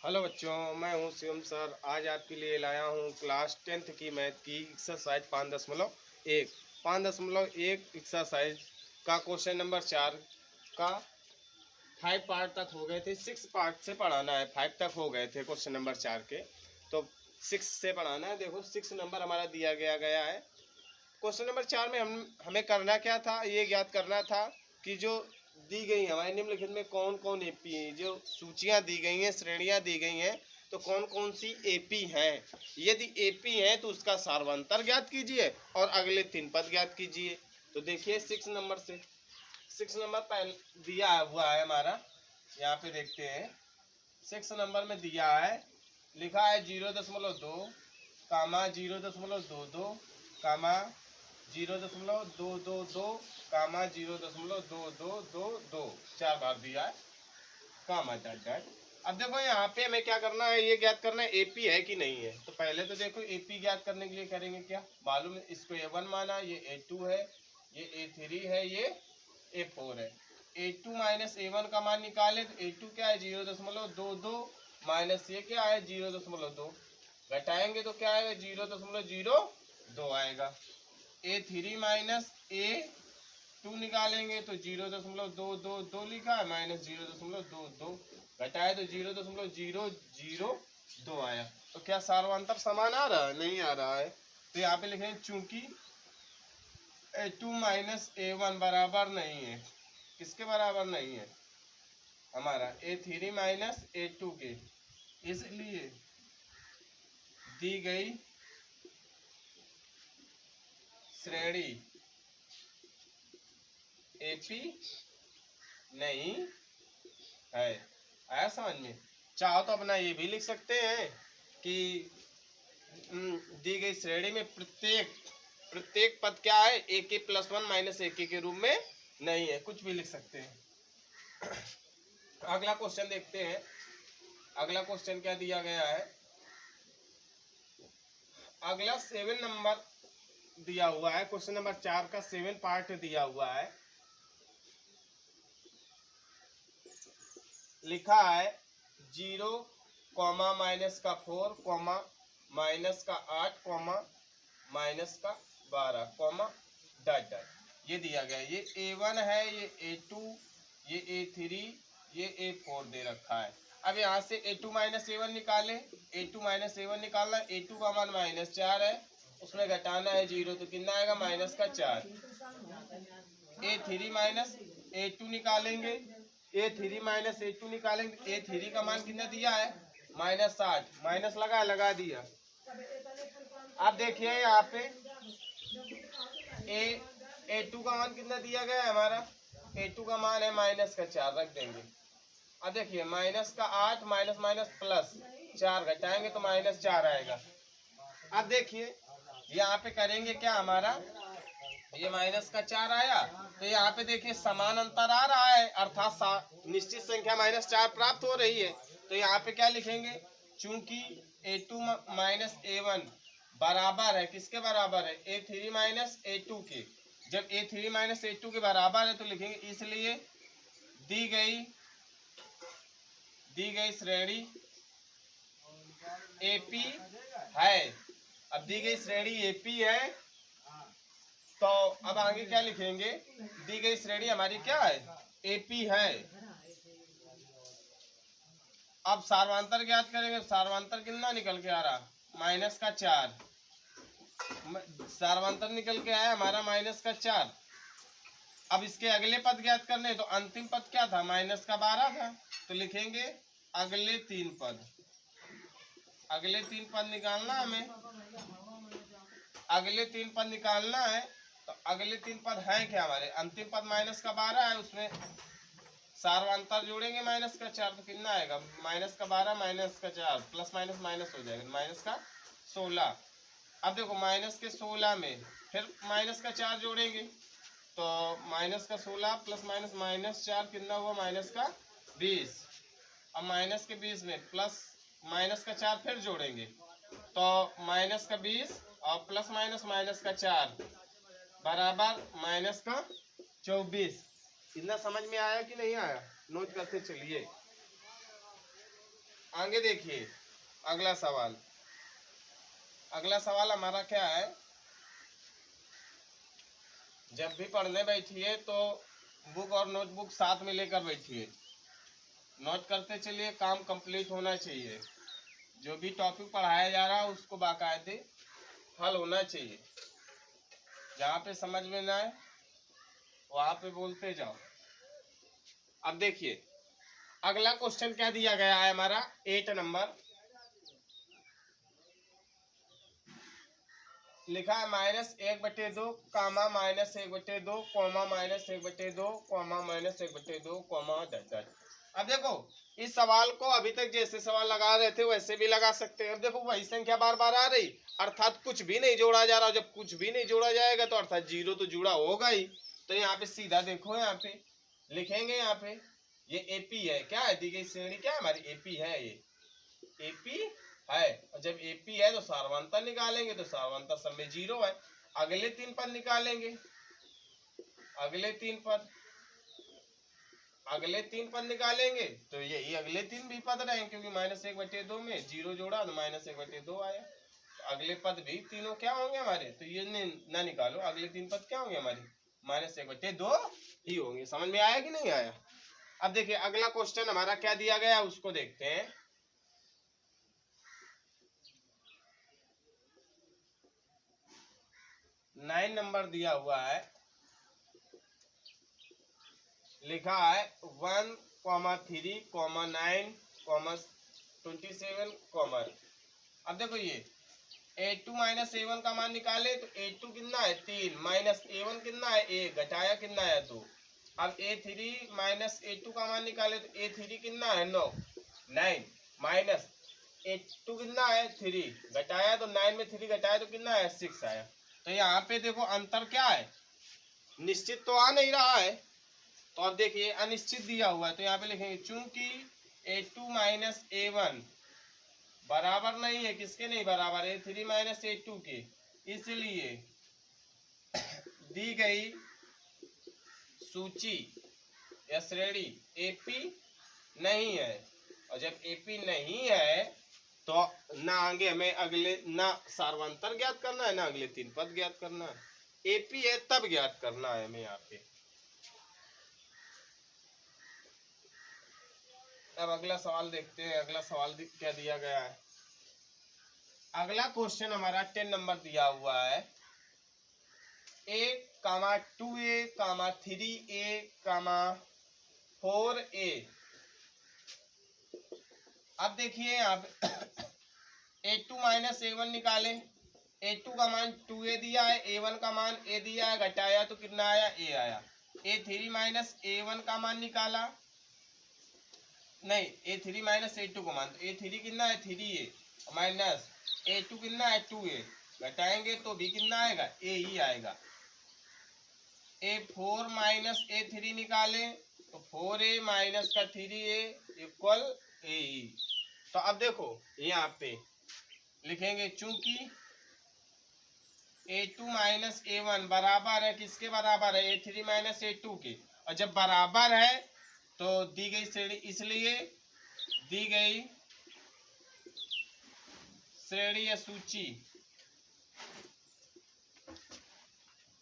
Hello बच्चों, मैं हूं शिवम सर। आज आपके लिए लाया हूं क्लास 10th की मैथ की एक्सरसाइज 5.1 एक्सरसाइज का क्वेश्चन नंबर 4 का 5 पार्ट तक हो गए थे। 6 पार्ट से पढ़ाना है। 5 तक हो गए थे क्वेश्चन नंबर 4 के, तो 6 से पढ़ाना है। देखो 6 नंबर हमारा दिया गया है। क्वेश्चन नंबर 4 में हमें करना क्या था, ये ज्ञात करना था कि जो दी गई हमारे निम्नलिखित में कौन कौन एपी है। जो सूचियां दी गई हैं, श्रेणियां दी गई हैं, तो कौन कौन सी एपी हैं। यदि एपी है तो उसका सार्वंतर ज्ञात कीजिए और अगले 3 पद ज्ञात कीजिए। तो देखिए 6 नंबर से 6 नंबर पहले दिया हुआ है हमारा, यहाँ पे देखते हैं। 6 नंबर में दिया है, लिखा है 0.2 कामा 0.22 कामा 0.222 कामा 0.2222, 4 बार दिया है कामा डॉट डॉट। अब देखो यहाँ पे हमें क्या करना है, ये ज्ञात करना है एपी है कि नहीं है। तो पहले तो देखो एपी ज्ञात करने के लिए करेंगे क्या, मालूम है इसको A1 माना, ये A2 है, ये A3 है, ये A4 है। A2 माइनस A1 का मान निकाले तो A2 क्या है 0.22 माइनस ये क्या है 0.2, घटाएंगे तो क्या आएगा 0.02 आएगा। A3 माइनस A2 निकालेंगे तो 0.222 लिखा है, माइनस 0.22 घटाए तो 0.002 आया। तो क्या सार्वंतर समान आ रहा है? नहीं आ रहा है। तो यहाँ पे लिखेंगे चूंकि A2 माइनस A1 बराबर नहीं है, किसके बराबर नहीं है, हमारा A3 माइनस A2 के, इसलिए दी गई श्रेणी एपी नहीं है। आया समझ में? चाहो तो अपना ये भी लिख सकते हैं कि दी गई श्रेणी में प्रत्येक पद क्या है, AK प्लस 1 माइनस AK के रूप में नहीं है, कुछ भी लिख सकते हैं। अगला क्वेश्चन देखते हैं। अगला क्वेश्चन क्या दिया गया है, अगला 7 नंबर दिया हुआ है। क्वेश्चन नंबर 4 का 7 पार्ट दिया हुआ है। लिखा है 0 कॉमा माइनस का 4 कॉमा माइनस का 8 कॉमा माइनस का 12 कॉमा डॉट डॉट, ये दिया गया है। ये A1 है, ये A2, ये A3, ये A4 दे रखा है। अब यहाँ से A2 माइनस A1 निकाले। A2 माइनस A1 निकालना, A2 का मान -4 है, उसमें घटाना है 0, तो कितना आएगा -4। A3 माइनस A2 निकालेंगे, A3 माइनस A2 निकालेंगे, A3 का मान कितना दिया है -8, माइनस लगा दिया। अब देखिए यहाँ पे A2 का मान कितना दिया गया है हमारा, A2 का मान है -4, रख देंगे। अब देखिए -8 माइनस माइनस प्लस 4 घटाएंगे तो -4 आएगा। अब देखिए यहाँ पे करेंगे क्या, हमारा ये -4 आया, तो यहाँ पे देखिए समान अंतर आ रहा है, अर्थात निश्चित संख्या -4 प्राप्त हो रही है। तो यहाँ पे क्या लिखेंगे, चूंकि A2 माइनस A1 बराबर है, किसके बराबर है, A3 माइनस A2 के। जब A3 माइनस A2 के बराबर है तो लिखेंगे इसलिए दी गई श्रेणी AP है। अब दी गई श्रेणी AP है, तो अब आगे क्या लिखेंगे, दी गई श्रेणी हमारी क्या है, AP है। अब सार्वंतर ज्ञात करेंगे, सार्वंतर कितना निकल के आ रहा, -4। सार्वंतर निकल के आया हमारा -4। अब इसके अगले पद ज्ञात करने, तो अंतिम पद क्या था, -12 था, तो लिखेंगे अगले 3 पद। अगले 3 पद निकालना हमें, अगले 3 पद निकालना है। तो अगले 3 पद है क्या हमारे, अंतिम पद -12 है, उसमें सार्वंतर जोड़ेंगे -4, तो कितना आएगा, -12 -4 प्लस माइनस माइनस हो जाएगा, -16। अब देखो -16 में फिर -4 जोड़ेंगे, तो -16 प्लस माइनस -4 कितना हुआ, -20। अब -20 में प्लस -4 फिर जोड़ेंगे, तो -20 और प्लस -4 बराबर -24। इतना समझ में आया कि नहीं आया, नोट करते चलिए। आगे देखिए अगला सवाल। अगला सवाल हमारा क्या है, जब भी पढ़ने बैठिए तो बुक और नोटबुक साथ में लेकर बैठिए, नोट करते चलिए, काम कंप्लीट होना चाहिए। जो भी टॉपिक पढ़ाया जा रहा है उसको बाकायदे हल होना चाहिए। जहाँ पे समझ में ना आए वहाँ पे बोलते जाओ। अब देखिए अगला क्वेश्चन क्या दिया गया है हमारा 8 नंबर, लिखा है -1/2 कामा -1/2 कॉमा -1/2 कॉमा -1/2 कॉमा डट। अब देखो इस सवाल को अभी तक जैसे सवाल लगा रहे थे वैसे भी लगा सकते हैं। अब देखो वही संख्या बार बार आ रही, अर्थात कुछ भी नहीं जोड़ा जा रहा। जब कुछ भी नहीं जोड़ा जाएगा तो अर्थात जीरो तो जुड़ा होगा ही। तो यहाँ पे सीधा देखो, यहाँ पे लिखेंगे, यहाँ पे ये एपी है, क्या है दी गई श्रेणी, क्या है हमारी एपी है, ये एपी है। और जब एपी है तो सार्वंतर निकालेंगे, तो सार्वंतर सब में जीरो है। अगले 3 पद निकालेंगे, अगले 3 पद, अगले 3 पद निकालेंगे तो यही अगले 3 भी पद रहे, क्योंकि -1/2 में जीरो जोड़ा तो -1/2 आया। तो अगले पद भी तीनों क्या होंगे हमारे, तो ये ना निकालो, अगले 3 पद क्या होंगे हमारे -1/2 ही होंगे। समझ में आया कि नहीं आया? अब देखिए अगला क्वेश्चन हमारा क्या दिया गया उसको देखते हैं। 9 नंबर दिया हुआ है, लिखा है 1,3,9,27। अब देखो ये A2 माइनस A1 का मान निकाले तो A2 कितना है 3, माइनस A1 कितना है 1, घटाया कितना है 2। अब A3 माइनस A2 का मान निकाले तो A3 कितना है 9, माइनस A2 कितना है 3, घटाया तो 9 में 3 घटाया तो कितना है 6 आया। तो यहाँ पे देखो अंतर क्या है, निश्चित तो आ नहीं रहा है। तो अब देखिए अनिश्चित दिया हुआ है, तो यहाँ पे लिखेंगे चूंकि A2 माइनस A1 बराबर नहीं है, किसके नहीं बराबर है, A3 माइनस A2 के, इसलिए दी गई सूची या श्रेणी AP नहीं है। और जब AP नहीं है तो ना आगे हमें अगले ना सार्वंतर ज्ञात करना है, ना अगले 3 पद ज्ञात करना है। AP है तब ज्ञात करना है हमें यहाँ पे। अब अगला सवाल देखते हैं, अगला सवाल क्या दिया गया है। अगला क्वेश्चन हमारा 10 नंबर दिया हुआ है, A, 2A, 3A, 4A। अब देखिए यहाँ पे A2 माइनस A1 निकाले, A2 का मान 2A दिया है, A1 का मान A दिया है, घटाया तो कितना आया A आया। A3 माइनस A1 का मान निकाला, नहीं A3 माइनस A2 का मान, तो A3 कितना है 3A माइनस A2 कितना है 2A, घटाएंगे तो भी कितना आएगा A ही आएगा। A4 माइनस A3 निकाले तो 4A माइनस का 3A इक्वल A ही। तो अब देखो यहाँ पे लिखेंगे चूंकि A2 माइनस A1 बराबर है, किसके बराबर है A3 माइनस A2 के, और जब बराबर है तो दी गई श्रेणी, इसलिए दी गई श्रेणी या सूची,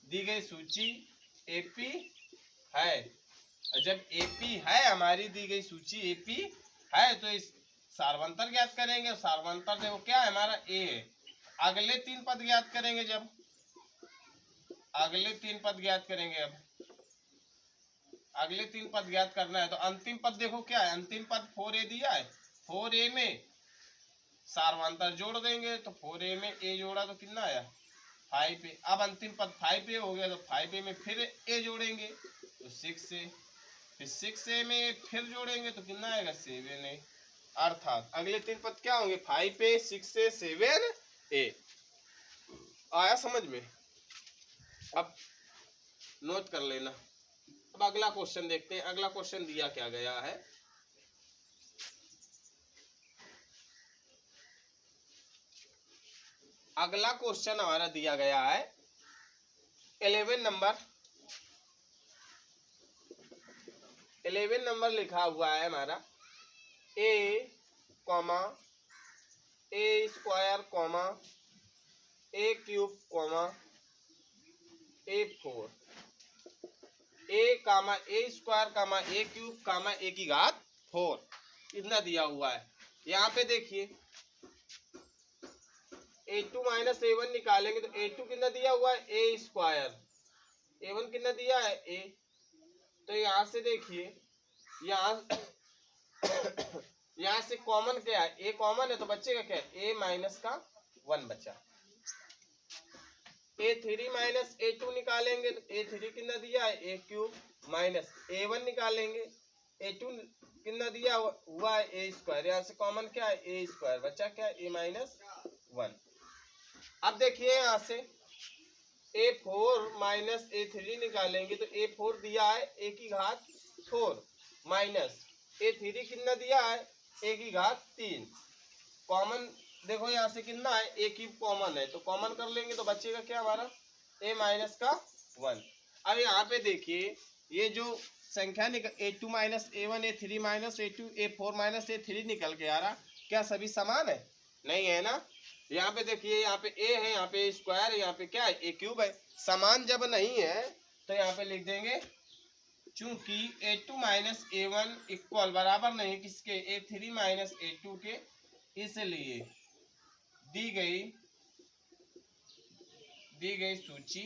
दी गई सूची AP है। और जब AP है, हमारी दी गई सूची AP है, तो इस सार्वंतर ज्ञात करेंगे। सार्वंतर देखो क्या है हमारा A है। अगले 3 पद ज्ञात करेंगे, जब अगले 3 पद ज्ञात करेंगे, अब अगले 3 पद ज्ञात करना है तो अंतिम पद देखो क्या है, अंतिम पद 4A दिया है, 4A में सार्वंतर जोड़ देंगे तो 4A में A जोड़ा तो कितना आया 5A। अब अंतिम पद 5A हो गया तो 5A में फिर A जोड़ेंगे तो 6A, फिर 6A में फिर जोड़ेंगे तो कितना आएगा 7A। अर्थात अगले 3 पद क्या होंगे 5A, 6A, 7A। आया समझ में? अब नोट कर लेना। अब अगला क्वेश्चन देखते हैं, अगला क्वेश्चन दिया क्या गया है। अगला क्वेश्चन हमारा दिया गया है 11 नंबर। 11 नंबर लिखा हुआ है हमारा A comma a square comma a cube comma A4 a comma a square comma a cube comma a की घात 4 इतना दिया हुआ है। यहाँ पे देखिए A2 माइनस A1 निकालेंगे तो A2 कितना दिया हुआ है ए स्क्वायर, A1 कितना दिया है ए। तो यहाँ से देखिए यहाँ से कॉमन क्या है, ए कॉमन है तो बच्चे का क्या है ए माइनस का 1 बचा। A3 माइनस A2 निकालेंगे तो A3 कितना दिया है ए क्यूब माइनस A1 निकालेंगे A2 कितना दिया हुआ है ए स्क्वायर, यहाँ से कॉमन क्या है ए स्क्वायर बचा क्या है ए माइनस 1। अब देखिए यहाँ से A4 माइनस A3 निकालेंगे तो A4 दिया है ए की घात 4 माइनस A3 कितना दिया है ए की घात 3। कॉमन देखो यहाँ से कितना है ए क्यूब कॉमन है तो कॉमन कर लेंगे तो बचेगा क्या हमारा ए माइनस का 1। अब यहाँ पे देखिए ये जो संख्या निकल A2 minus A1 A3 minus A2 A4 minus A3 निकल के आ रहा, क्या सभी समान है? नहीं है ना। यहाँ पे देखिए यहाँ पे ए है, यहाँ पे स्क्वायर है, यहाँ पे क्या है ए क्यूब है। समान जब नहीं है तो यहाँ पे लिख देंगे चूंकि A2 माइनस A1 इक्वल बराबर नहीं किसके A3 माइनस A2 के, इसलिए दी गई सूची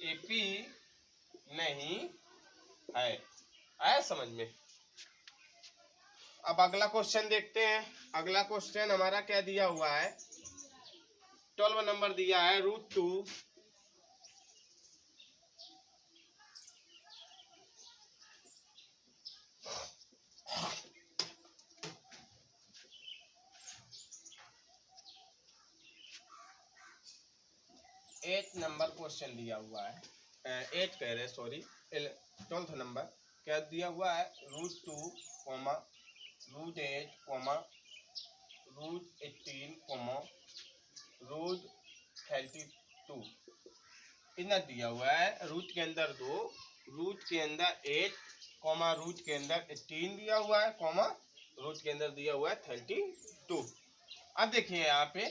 एपी नहीं है। आया समझ में। अब अगला क्वेश्चन देखते हैं। अगला क्वेश्चन हमारा क्या दिया हुआ है, 12 नंबर दिया है √2 8 नंबर क्वेश्चन दिया हुआ है, 8 कह रहे सॉरी 12th नंबर क्या दिया हुआ है √2 √8 √18 √32 इतना दिया हुआ है। रूट के अंदर 2, रूट के अंदर 8 कॉमा रूट के अंदर 18 दिया हुआ है कॉमा रूट के अंदर दिया हुआ है 32। अब देखिए यहाँ पे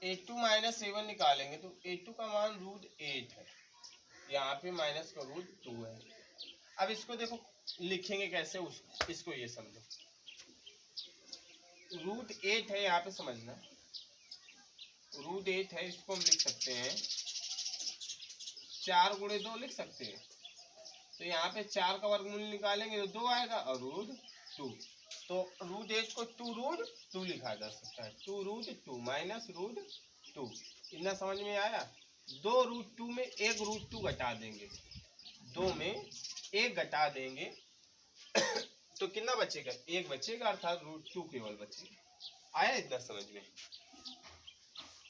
A2 माइनस A1 निकालेंगे तो A2 का मान √8 है, यहाँ पे माइनस का √2 है। अब इसको देखो लिखेंगे कैसे, इसको ये समझो √8 है, यहाँ पे समझना √8 है, इसको हम लिख सकते हैं 4 गुणे 2 लिख सकते हैं। तो यहाँ पे 4 का वर्गमूल निकालेंगे तो 2 आएगा और √2, तो √8 को 2√2 लिखा जा सकता है, 2√2 माइनस √2। इतना समझ में आया। 2√2 में 1 √2 घटा देंगे, 2 में 1 घटा देंगे तो कितना बचेगा 1 बचेगा, अर्थात √2 केवल बचेगा। आया इतना समझ में।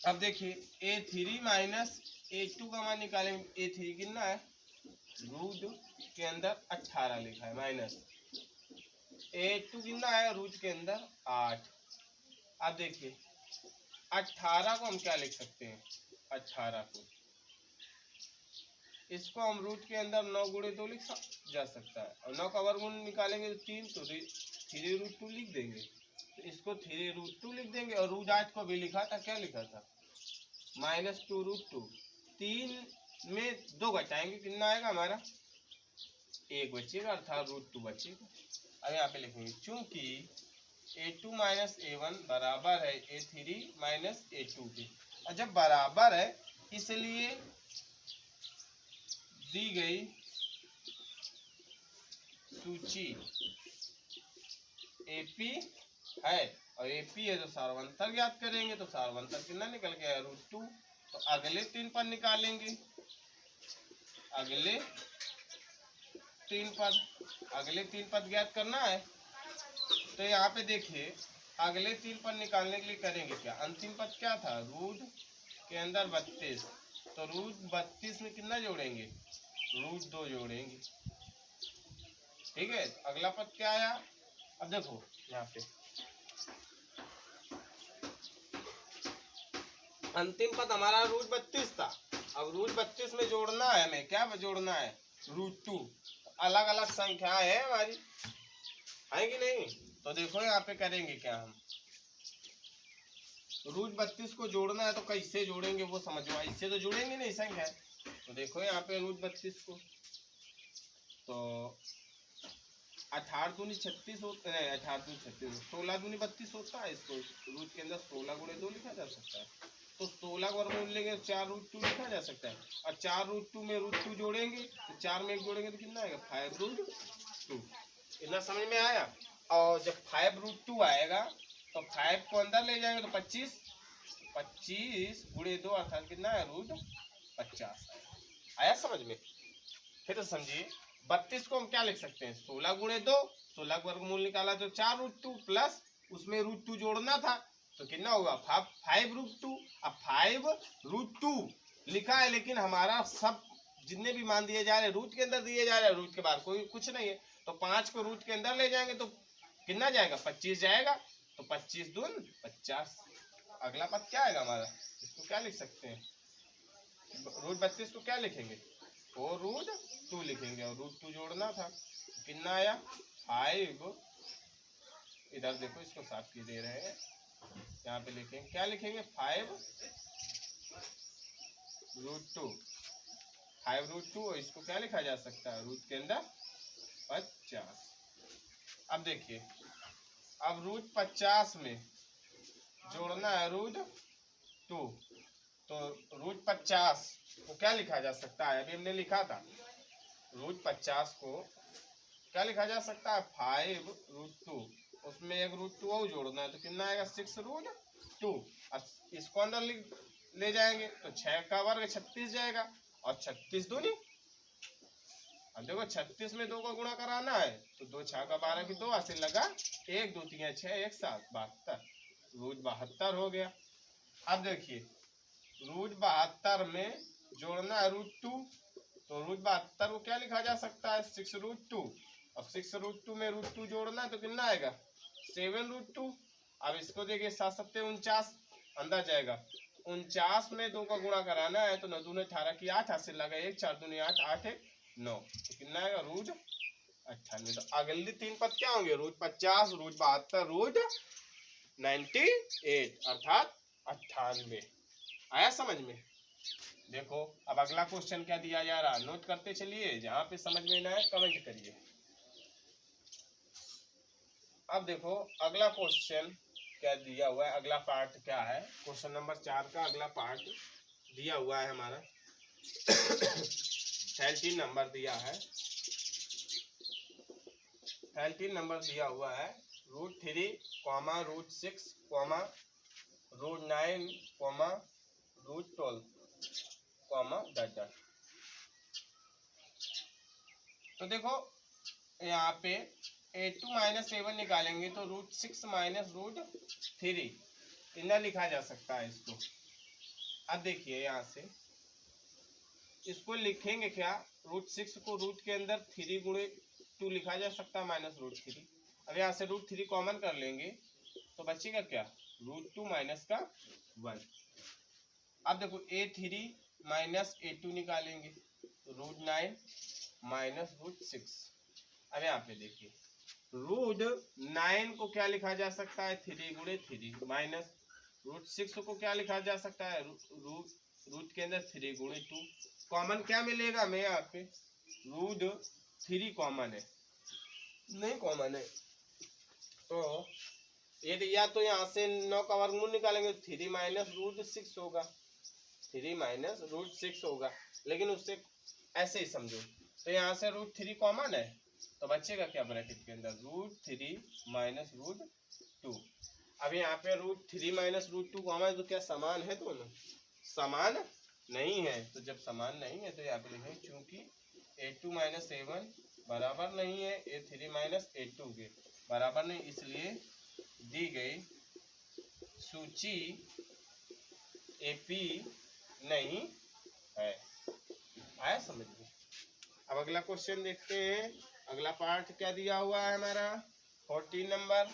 अब देखिए A3 माइनस A2 का मान निकालेंगे, A3 कितना है रूट के अंदर 18 लिखा है माइनस A2 कितना है रूट के अंदर 8। अब देखिए 18 को हम क्या लिख सकते हैं, 18 को इसको हम रूट के अंदर 9 गुणे 2 लिख जा सकता है और 9 का वर्गमूल निकालेंगे तो 3, तो 3√2 लिख देंगे, तो इसको 3√2 लिख देंगे। और √8 को भी लिखा था, क्या लिखा था माइनस 2√2। 3 में 2 घटाएंगे कितना आएगा हमारा 1 बचेगा, अर्थात √2 बचेगा। अब यहाँ पे लिखेंगे चूंकि A2 माइनस A1 बराबर है A3 माइनस A2 के, और जब बराबर है इसलिए दी गई सूची AP है, और AP है तो सार्वंतर ज्ञात करेंगे, तो सार्वंतर कितना निकल गया √2। तो अगले 3 पद निकालेंगे, अगले 3 पद ज्ञात करना है। तो यहाँ पे देखिए अगले 3 पद निकालने के लिए करेंगे क्या, अंतिम पद क्या था रूट के अंदर 32, तो √32 में कितना जोड़ेंगे √2 जोड़ेंगे, ठीक है। अगला पद क्या आया, अब देखो यहाँ पे अंतिम पद हमारा √32 था, अब √32 में जोड़ना है हमें, क्या जोड़ना है √2। अलग अलग संख्याएं है हमारी, है कि नहीं। तो देखो यहाँ पे करेंगे क्या हम, रूट 32 को जोड़ना है तो कैसे जोड़ेंगे वो समझो, इससे तो जोड़ेंगे नहीं संख्या। तो देखो यहाँ पे रूट 32 को, तो 18 दूनी 36 होता है, 18 दूनी 36, 16 दूनी 32 होता है। इसको रूट के अंदर 16 गुणे 2 लिखा जा सकता है। तो 16 वर्गमूल लेंगे 4 रूट 2 लिखा जा सकता है। और 4 रूट 2 में रूट 2 जोड़ेंगे तो 4 में 1 जोड़ेंगे तो कितना आएगा, 5 रूट 2। इतना समझ में आया। और जब 5 रूट 2 आएगा तो 5 को अंदर ले जाएंगे तो 25, 25 गुणे 2 अर्थात कितना है, रूट 50 आया समझ में। फिर तो समझिए 32 को हम क्या लिख सकते हैं, 16 गुणे 2, 16 का वर्गमूल निकाला तो 4 रूट 2 प्लस उसमें रूट 2 जोड़ना था तो कितना होगा, 5 रूट 2। अब 5 रूट 2 लिखा है लेकिन हमारा सब जितने भी मान दिए जा रहे हैं रूट के अंदर दिए जा रहे हैं, रूट के बाहर कोई कुछ नहीं है। तो 5 को रूट के अंदर ले जाएंगे तो कितना जाएगा, 25 जाएगा। तो 25 दून 50। अगला पद क्या आएगा हमारा, इसको क्या लिख सकते हैं, रूट 32 को क्या लिखेंगे, 4 रूट 2 लिखेंगे और रूट 2 जोड़ना था तो कितना आया, 5। इधर देखो इसको साफ की दे रहे हैं, यहाँ पे लिखेंगे क्या लिखेंगे, 5 रूट 2, 5 रूट 2। और इसको क्या लिखा जा सकता है, रूट के अंदर 50। अब देखिए, अब रूट 50 में जोड़ना है रूट 2, तो रूट 50 को क्या लिखा जा सकता है, अभी हमने लिखा था रूट 50 को क्या लिखा जा सकता है, 5 रूट 2, उसमें एक रूट 2 और जोड़ना है तो कितना आएगा, 6 रूट 2। अब इसको अंदर ले जाएंगे तो 6 का वर्ग 36 जाएगा और 36 दूनी, अब देखो 36 में 2 का गुणा कराना है तो 2 6 का 12 की 2 ऐसे लगा 1 2 3 6 1 7 72, रूट 72 हो गया। अब देखिए रूट 72 में जोड़ना है रूट 2, तो रूट 72 को क्या लिखा जा सकता है, 6 रूट 2। अब 6 रूट 2 में रूट 2 जोड़ना है तो कितना आएगा, 7 रूट 2। अब इसको देखिए 7 7 49 अंदर जाएगा, 49 में 2 का गुणा कराना है तो 9 दूने 18 की 8 हाथ से लगा 1 4 दूने 8 8 1 9, तो कितना आएगा, रूट 98। तो अगली 3 पद क्या होंगे, रूट 50 रूट 72 रूट 98 अर्थात 98। आया समझ में। देखो अब अगला क्वेश्चन क्या दिया जा रहा है, नोट करते चलिए, जहां पे समझ में ना आए कमेंट करिए। अब देखो अगला क्वेश्चन क्या दिया हुआ है, अगला पार्ट क्या है, क्वेश्चन नंबर 4 का अगला पार्ट दिया हुआ है हमारा 13 नंबर दिया है, 13 नंबर दिया हुआ है, root 3 comma root 6 comma root 9 comma root 12 comma dot dot. तो देखो यहाँ पे a2 माइनस a1 निकालेंगे तो रूट 6 माइनस रूट 3 इतना लिखा जा सकता है इसको। अब देखिए यहाँ से इसको लिखेंगे क्या, रूट 6 को रूट के अंदर 3 गुणे 2 लिखा जा सकता है माइनस रूट 3। अब यहाँ से रूट 3 कॉमन कर लेंगे तो बचेगा क्या, रूट 2 माइनस का 1। अब देखो a3 माइनस a2 निकालेंगे तो रूट 9 माइनस रूट 6। अब यहाँ पे देखिए रूट 9 को क्या लिखा जा सकता है, 3 गुणे 3 माइनस रूट 6 को क्या लिखा जा सकता है, रूट के अंदर 3 गुणे 2। कॉमन क्या मिलेगा हमें यहाँ पे, रूट 3 कॉमन है, नहीं कॉमन है तो ये या तो यहाँ से 9 का वर्गमूल निकालेंगे 3 माइनस रूट 6 होगा, 3 माइनस रूट 6 होगा, लेकिन उससे ऐसे ही समझो। तो यहाँ से रूट 3 कॉमन है तो बचेगा क्या ब्रैकेट के अंदर, रूट 3 माइनस रूट 2। अब यहाँ पे रूट 3 माइनस रूट 2 कॉमन है तो क्या समान है, दोनों समान नहीं है। तो जब समान नहीं है तो यहाँ पे लिखेंगे क्योंकि a2 माइनस a1 बराबर नहीं है a3 माइनस a2 के बराबर नहीं, इसलिए दी गई सूची AP नहीं है। आया समझ में। अब अगला क्वेश्चन देखते हैं, अगला पार्ट क्या दिया हुआ है हमारा 14 नंबर।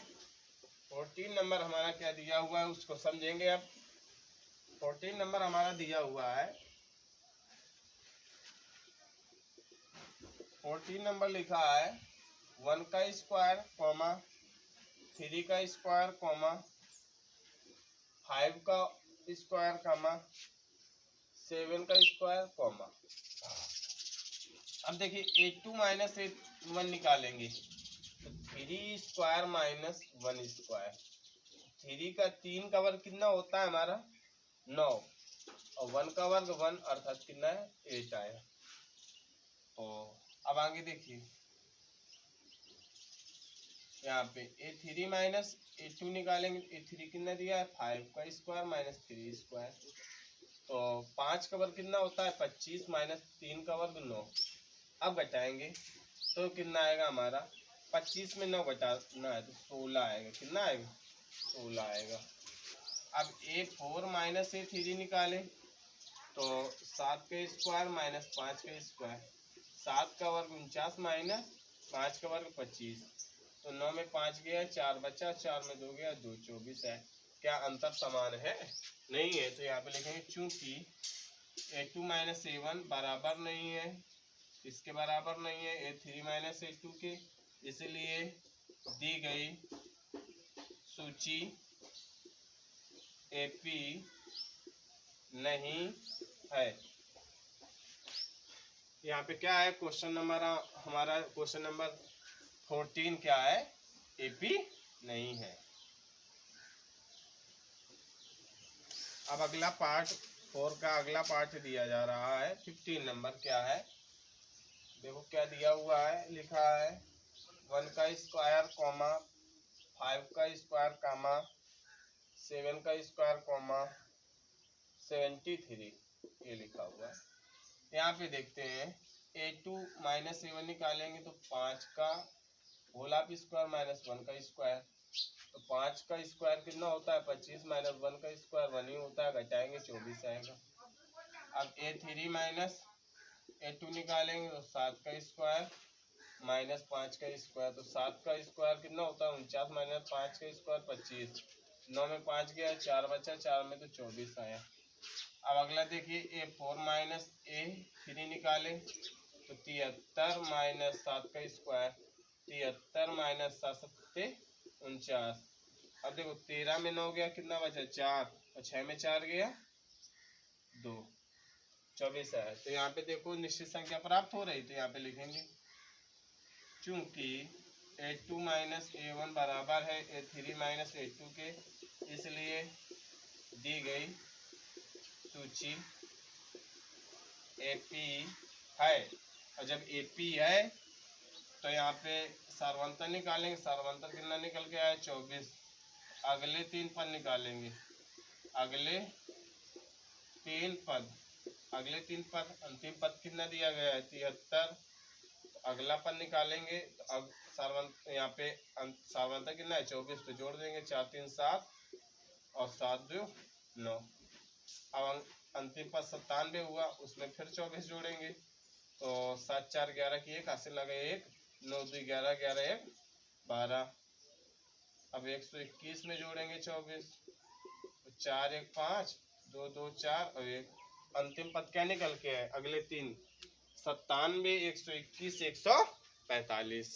14 नंबर हमारा क्या दिया हुआ है उसको समझेंगे। अब 14 नंबर हमारा दिया हुआ है, 14 नंबर लिखा है 1 का स्क्वायर कॉमा 3 का स्क्वायर कॉमा 5 का स्क्वायर कॉमा 7 का स्क्वायर कॉमा। अब देखिए A2 माइनस A1 निकालेंगे तो 3 स्क्वायर माइनस 1 स्क्वायर। 3 का 3 का वर्ग कितना होता है हमारा 9 और 1 का वर्ग 1 अर्थात कितना है 8 आया। अब आगे देखिए यहाँ पे A3 माइनस A2 निकालेंगे। A3 कितना दिया है 5 का स्क्वायर माइनस 3 स्क्वायर। तो 5 का वर्ग कितना होता है 25 माइनस 3 का वर्ग 9। अब घटाएंगे तो कितना आएगा हमारा 25 में 9 घटाना है तो 16 आएगा। कितना आएगा 16 आएगा। अब A4 माइनस A3 निकालें तो 7 का स्क्वायर माइनस 5 का स्क्वायर। 7 का वर्ग 49 माइनस 5 का वर्ग 25। तो 9 में 5 गया 4 बचा, 4 में 2 गया 2, 24 है। क्या अंतर समान है नहीं है। तो यहाँ पे लिखेंगे चूंकि A2 माइनस A1 बराबर नहीं है, इसके बराबर नहीं है A3 माइनस A2 के, इसलिए दी गई सूची AP नहीं है। यहाँ पे क्या है क्वेश्चन नंबर हमारा क्वेश्चन नंबर 14 क्या है AP नहीं है। अब अगला पार्ट 4 का अगला पार्ट दिया जा रहा है 15 नंबर। क्या है देखो क्या दिया हुआ है, लिखा है 1 का स्क्वायर कॉमा 5 का स्क्वायर कॉमा 7 का स्क्वायर कॉमा 73 ये लिखा हुआ है। यहाँ पे देखते हैं A2 माइनस A1 निकालेंगे तो 5 का होल हाफ स्क्वायर माइनस 1 का स्क्वायर। तो 5 का स्क्वायर कितना होता है 25 माइनस 1 का स्क्वायर 1 ही होता है, घटाएंगे 24 आएगा। अब A3 माइनस A2 निकालेंगे तो 7 का स्क्वायर माइनस 5 का स्क्वायर। तो 7 का स्क्वायर कितना होता है 49 माइनस 5 का स्क्वायर 25। 9 में 5 गया 4 बचा, 4 में तो 24 आया। अब अगला देखिए A4 माइनस A3 निकाले तो 73 माइनस 7 का स्क्वायर। 73 माइनस 7 सत्ते 49। अब देखो 13 में 9 गया कितना बचा 4 और 6 में 4 गया 2, 24 है। तो यहाँ पे देखो निश्चित संख्या प्राप्त हो रही। तो यहाँ पे लिखेंगे चूंकि A2 माइनस A1 बराबर है A3 माइनस A2 के, इसलिए दी गई सूची AP है। और जब AP है तो यहाँ पे सर्वंतर निकालेंगे। सर्वंतर कितना निकल के आया 24। अगले 3 पद निकालेंगे। अगले 3 पद अंतिम पद कितना दिया गया है 73। अगला पद निकालेंगे तो अब यहाँ पे सर्वंतर कितना है 24 तो जोड़ देंगे 4 3 7 और 7 2 9। अब अंतिम पद 97 हुआ, उसमें फिर 24 जोड़ेंगे तो 7 4 11 की 1 हासिल लगे 1, 9 2 11 11 1 12। अब 121 में जोड़ेंगे 24 तो 4 1 5 2 2 4 और 1। अंतिम पद क्या निकल के है अगले 3 97 121 145।